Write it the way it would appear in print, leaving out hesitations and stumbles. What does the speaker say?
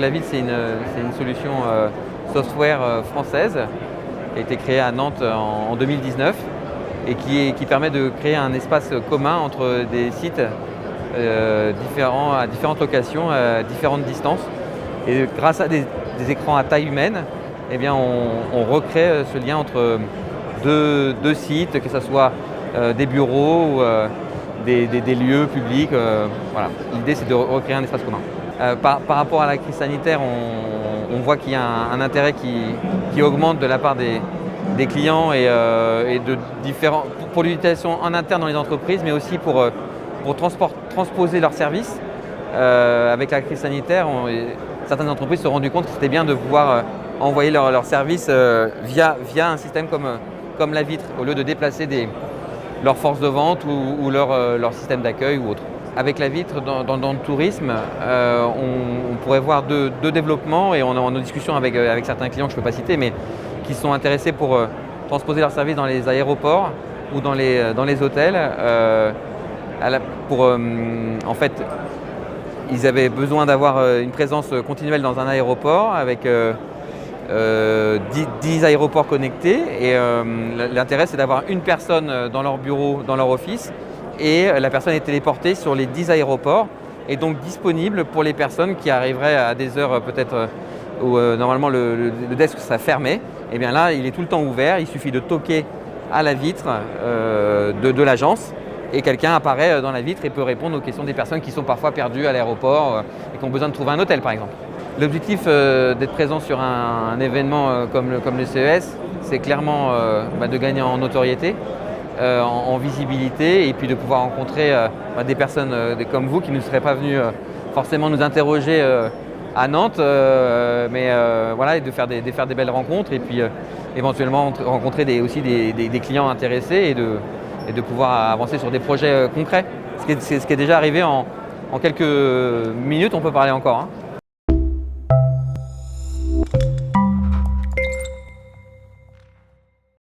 Lavit, c'est une solution software française qui a été créée à Nantes en 2019 et qui permet de créer un espace commun entre des sites différents, à différentes locations, à différentes distances. Et grâce à des écrans à taille humaine, eh bien, on recrée ce lien entre deux sites, que ce soit des bureaux ou des lieux publics. Voilà. L'idée, c'est de recréer un espace commun. Par rapport à la crise sanitaire, on voit qu'il y a un intérêt qui augmente de la part des clients et pour l'utilisation en interne dans les entreprises, mais aussi pour transposer leurs services. Avec la crise sanitaire, certaines entreprises se sont rendues compte que c'était bien de pouvoir envoyer leurs services via un système comme la vitre, au lieu de déplacer leurs forces de vente ou leur système d'accueil ou autre. Avec la vitre, dans le tourisme, on pourrait voir deux développements, et on est en discussion avec certains clients que je ne peux pas citer, mais qui sont intéressés pour transposer leurs services dans les aéroports ou dans les hôtels. En fait, ils avaient besoin d'avoir une présence continuelle dans un aéroport avec 10 aéroports connectés, et l'intérêt, c'est d'avoir une personne dans leur bureau, dans leur office, et la personne est téléportée sur les 10 aéroports et donc disponible pour les personnes qui arriveraient à des heures peut-être où normalement le desk serait fermé. Et bien là, il est tout le temps ouvert, il suffit de toquer à la vitre de l'agence et quelqu'un apparaît dans la vitre et peut répondre aux questions des personnes qui sont parfois perdues à l'aéroport et qui ont besoin de trouver un hôtel par exemple. L'objectif d'être présent sur un événement comme le CES, c'est clairement de gagner en notoriété, en visibilité, et puis de pouvoir rencontrer des personnes comme vous qui ne seraient pas venus forcément nous interroger à Nantes, mais voilà, et de faire des belles rencontres, et puis éventuellement rencontrer aussi des clients intéressés et de pouvoir avancer sur des projets concrets. Ce qui est déjà arrivé en quelques minutes, on peut parler encore.